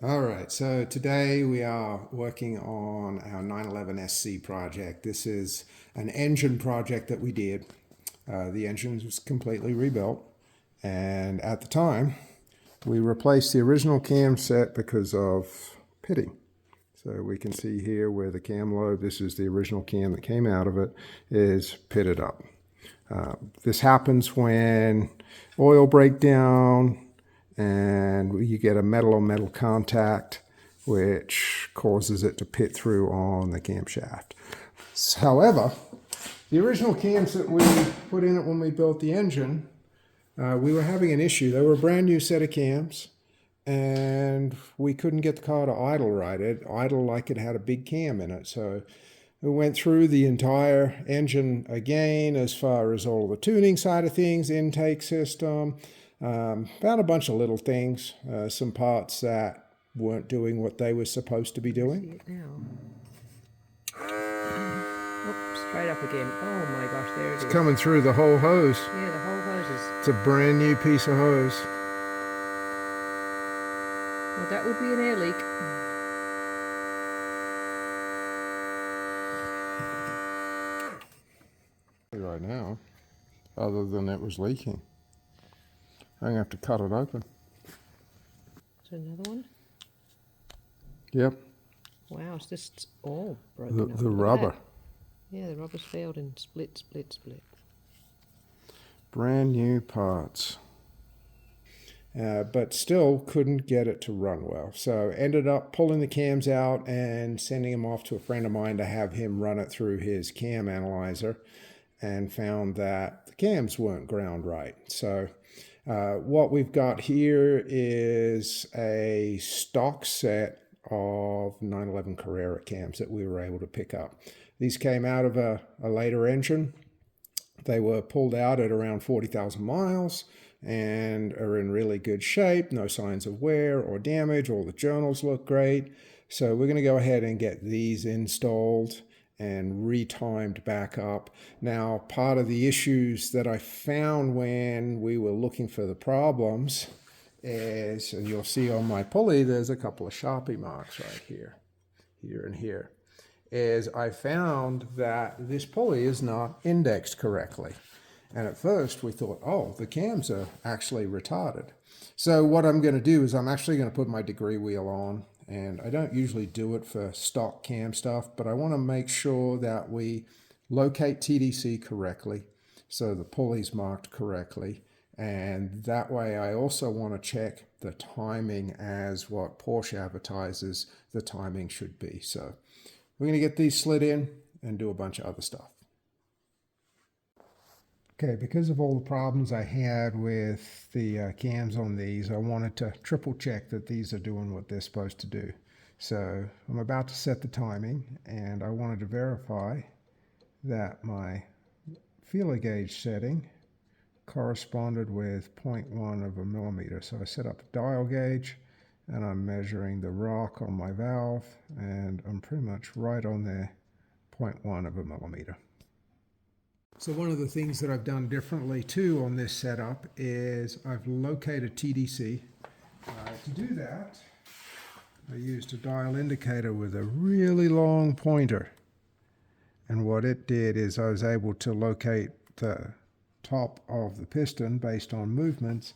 All right, so today we are working on our 911 SC project. This is an engine project that we did. The engine was completely rebuilt, and at the time, we replaced the original cam set because of pitting. So we can see here where the cam lobe, this is the original cam that came out of it, is pitted up. This happens when oil breakdown and you get a metal on metal contact, which causes it to pit through on the camshaft. However, the original cams that we put in it when we built the engine, we were having an issue. They were a brand new set of cams, and we couldn't get the car to idle right. It idled like it had a big cam in it. So we went through the entire engine again as far as all the tuning side of things, intake system, found a bunch of little things, some parts that weren't doing what they were supposed to be doing. See it now. Oh, straight up again. Oh my gosh, there it is. It's coming through the whole hose. Yeah, the whole hose is... It's a brand new piece of hose. Well, that would be an air leak. Right now, other than it was leaking. I'm going to have to cut it open. Is there another one? Yep. Wow, it's just all broken up. The rubber. Yeah, the rubber's failed and split. Brand new parts. But still couldn't get it to run well. So ended up pulling the cams out and sending them off to a friend of mine to have him run it through his cam analyzer, and found that the cams weren't ground right. So what we've got here is a stock set of 911 Carrera cams that we were able to pick up. These came out of a later engine. They were pulled out at around 40,000 miles and are in really good shape, no signs of wear or damage. All the journals look great. So we're going to go ahead and get these installed and retimed back up. Now, part of the issues that I found when we were looking for the problems is, and you'll see on my pulley, there's a couple of Sharpie marks right here and here, is I found that this pulley is not indexed correctly. And at first we thought, oh, the cams are actually retarded. So what I'm going to do is I'm actually going to put my degree wheel on. And I don't usually do it for stock cam stuff, but I want to make sure that we locate TDC correctly, so the pulley's marked correctly. And that way I also want to check the timing as what Porsche advertises the timing should be. So we're going to get these slid in and do a bunch of other stuff. Okay, because of all the problems I had with the cams on these, I wanted to triple check that these are doing what they're supposed to do. So I'm about to set the timing, and I wanted to verify that my feeler gauge setting corresponded with 0.1 of a millimeter. So I set up the dial gauge, and I'm measuring the rock on my valve, and I'm pretty much right on there, 0.1 of a millimeter. So one of the things that I've done differently too on this setup is I've located TDC. To do that, I used a dial indicator with a really long pointer. And what it did is I was able to locate the top of the piston based on movements,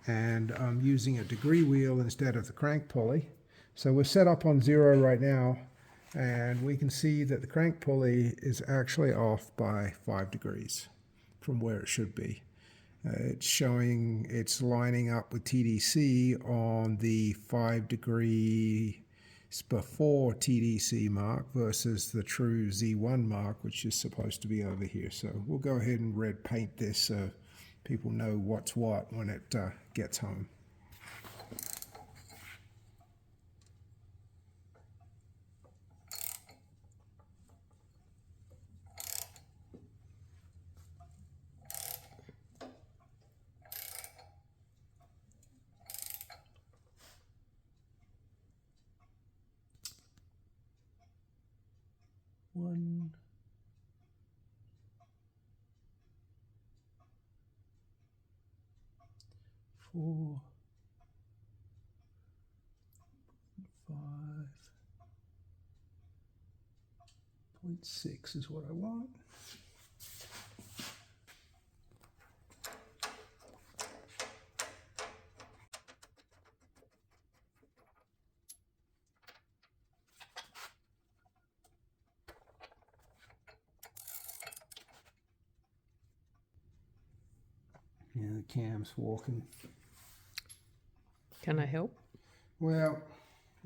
and I'm using a degree wheel instead of the crank pulley. So we're set up on 0 right now, and we can see that the crank pulley is actually off by 5 degrees from where it should be. It's showing it's lining up with TDC on the 5 degrees before TDC mark versus the true Z1 mark, which is supposed to be over here. So we'll go ahead and red paint this so people know what's what when it gets home. One, four, 0.6 is what I want. Yeah, the cam's walking. Can I help? Well,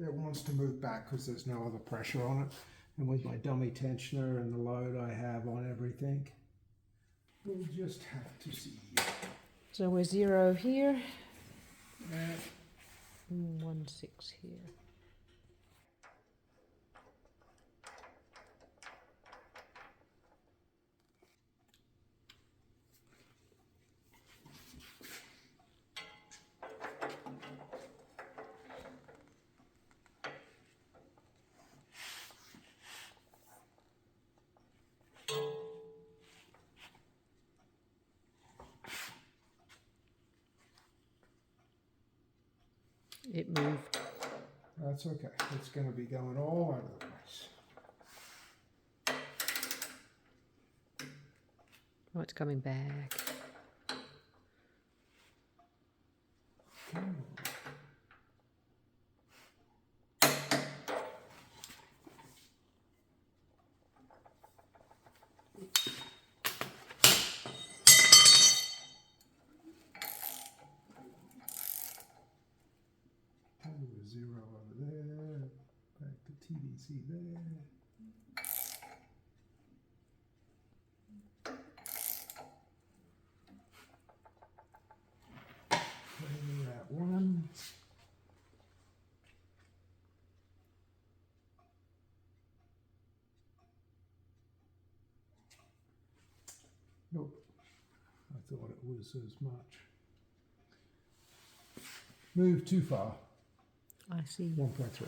it wants to move back because there's no other pressure on it. And with my dummy tensioner and the load I have on everything, we'll just have to see. So we're 0 here, And 1.6 here. It moved. that's okay. It's going to be going all over the place. Oh, it's coming back. Over 0 over there. Back to TDC there. We're at 1. Nope. I thought it was as much. Moved too far. I see. 1.3.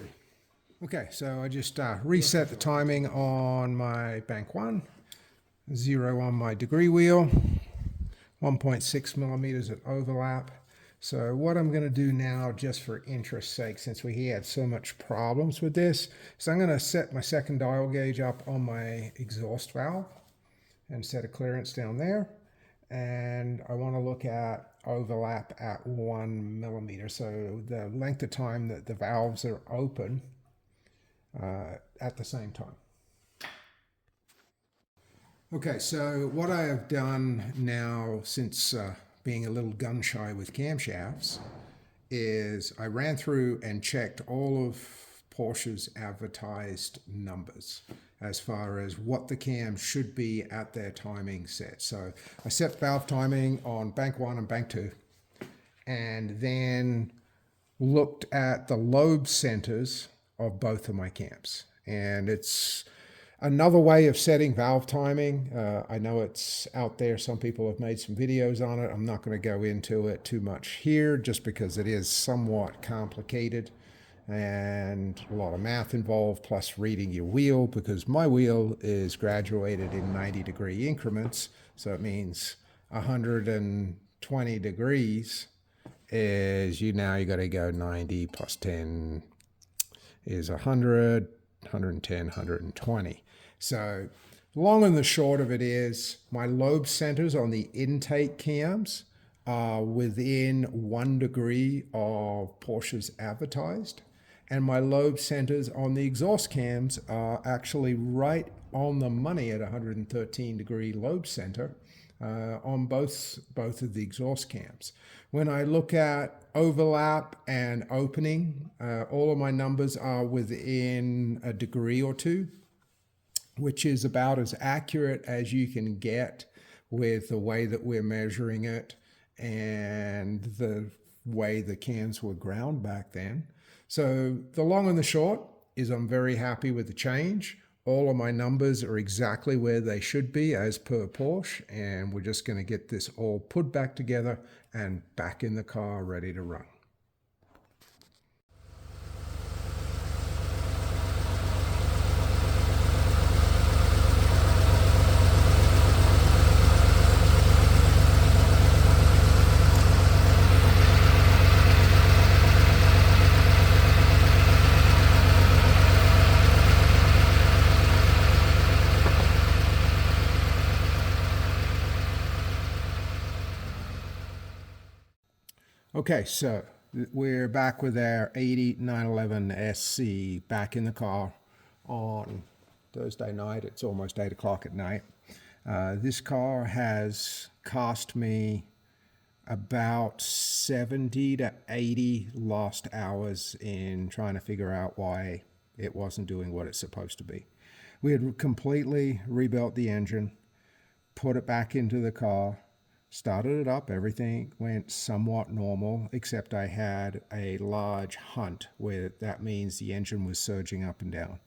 Okay, so I just reset the timing on my bank 1, 0 on my degree wheel, 1.6 millimeters at overlap. So what I'm going to do now, just for interest's sake, since we had so much problems with this, is I'm going to set my second dial gauge up on my exhaust valve and set a clearance down there. And I want to look at overlap at 1 millimeter. So the length of time that the valves are open at the same time. Okay, so what I have done now since being a little gun shy with camshafts is I ran through and checked all of Porsche's advertised numbers as far as what the cams should be at their timing set. So I set valve timing on bank 1 and bank 2, and then looked at the lobe centers of both of my cams. And it's another way of setting valve timing. I know it's out there. Some people have made some videos on it. I'm not going to go into it too much here just because it is somewhat complicated and a lot of math involved, plus reading your wheel, because my wheel is graduated in 90-degree increments. So it means 120 degrees is you got to go 90 plus 10 is 100, 110, 120. So long and the short of it is my lobe centers on the intake cams are within 1 degree of Porsche's advertised. And my lobe centers on the exhaust cams are actually right on the money at 113-degree lobe center on both of the exhaust cams. When I look at overlap and opening, all of my numbers are within a degree or two, which is about as accurate as you can get with the way that we're measuring it and the way the cams were ground back then. So the long and the short is I'm very happy with the change. All of my numbers are exactly where they should be as per Porsche, and we're just going to get this all put back together and back in the car ready to run. Okay, so we're back with our 8911 SC back in the car on Thursday night. It's almost 8 o'clock at night. This car has cost me about 70 to 80 lost hours in trying to figure out why it wasn't doing what it's supposed to be. We had completely rebuilt the engine, put it back into the car, started it up. Everything went somewhat normal, except I had a large hunt where that means the engine was surging up and down.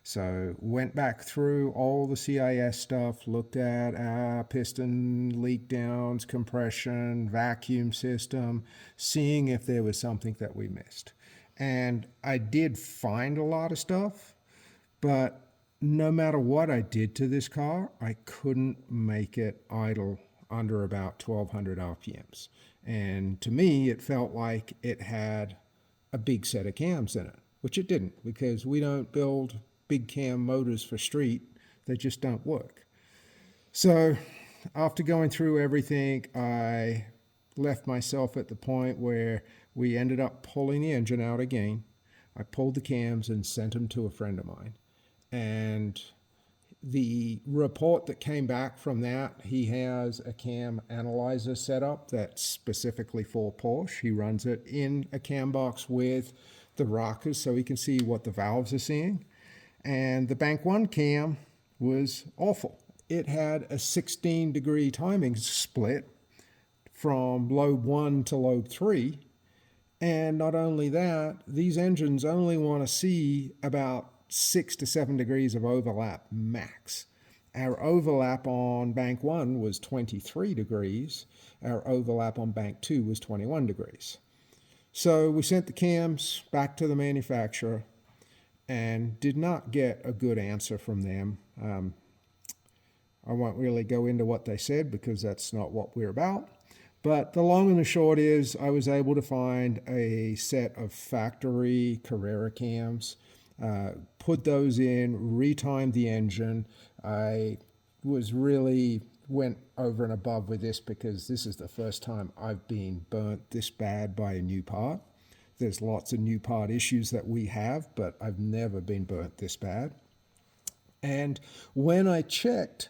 So went back through all the CIS stuff, looked at our piston leak downs, compression, vacuum system, seeing if there was something that we missed. And I did find a lot of stuff, but no matter what I did to this car, I couldn't make it idle under about 1200 RPMs. And to me, it felt like it had a big set of cams in it, which it didn't, because we don't build big cam motors for street. They just don't work. So after going through everything, I left myself at the point where we ended up pulling the engine out again. I pulled the cams and sent them to a friend of mine. And the report that came back from that, he has a cam analyzer set up that's specifically for Porsche. He runs it in a cam box with the rockers so he can see what the valves are seeing. And the Bank 1 cam was awful. It had a 16-degree timing split from lobe 1 to lobe 3. And not only that, these engines only want to see about 6 to 7 degrees of overlap max. Our overlap on Bank 1 was 23 degrees. Our overlap on Bank 2 was 21 degrees. So we sent the cams back to the manufacturer and did not get a good answer from them. I won't really go into what they said because that's not what we're about. But the long and the short is I was able to find a set of factory Carrera cams, put those in, retimed the engine. I went over and above with this because this is the first time I've been burnt this bad by a new part. There's lots of new part issues that we have, but I've never been burnt this bad. And when I checked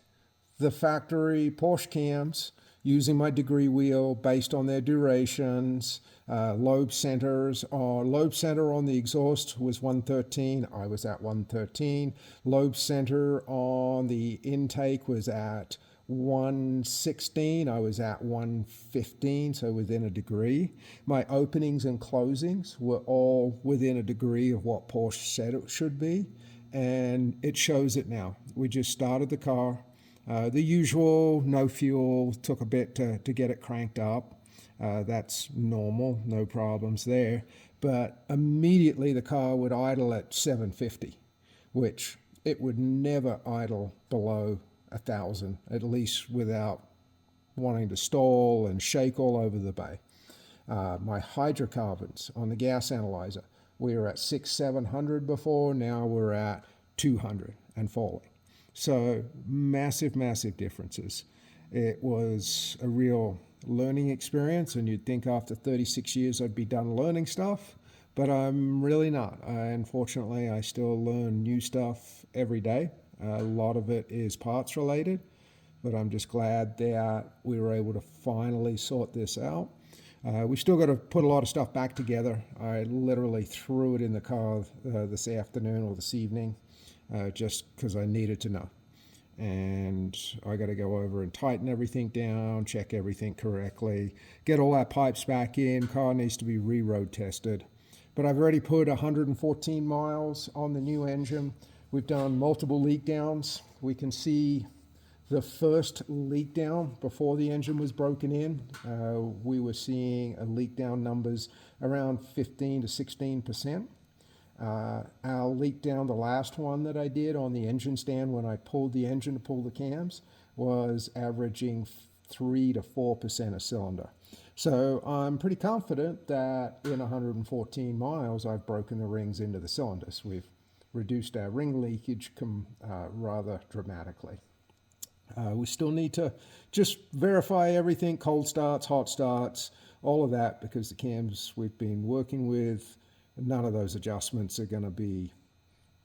the factory Porsche cams using my degree wheel based on their durations, lobe centers, lobe center on the exhaust was 113, I was at 113. Lobe center on the intake was at 116, I was at 115, so within a degree. My openings and closings were all within a degree of what Porsche said it should be, and it shows it now. We just started the car. The usual, no fuel, took a bit to get it cranked up. That's normal, no problems there. But immediately the car would idle at 750, which it would never idle below 1,000, at least without wanting to stall and shake all over the bay. My hydrocarbons on the gas analyzer, we were at 700 before, now we're at 200 and falling. So massive, massive differences. It was a real learning experience, and you'd think after 36 years I'd be done learning stuff, but I'm really not. Unfortunately, I still learn new stuff every day. A lot of it is parts related, but I'm just glad that we were able to finally sort this out. We still got to put a lot of stuff back together. I literally threw it in the car this afternoon or this evening just because I needed to know. And I got to go over and tighten everything down, check everything correctly, get all our pipes back in. Car needs to be re-road tested. But I've already put 114 miles on the new engine. We've done multiple leak downs. We can see the first leak down before the engine was broken in. We were seeing a leak down numbers around 15 to 16%. Our leak down, the last one that I did on the engine stand when I pulled the engine to pull the cams, was averaging 3 to 4% a cylinder. So I'm pretty confident that in 114 miles, I've broken the rings into the cylinders. We've reduced our ring leakage rather dramatically. We still need to just verify everything, cold starts, hot starts, all of that because the cams we've been working with, none of those adjustments are going to be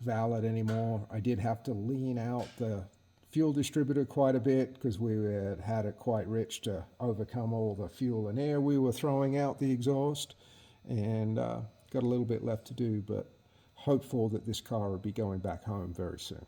valid anymore. I did have to lean out the fuel distributor quite a bit because we had it quite rich to overcome all the fuel and air we were throwing out the exhaust, and got a little bit left to do, but hopeful that this car will be going back home very soon.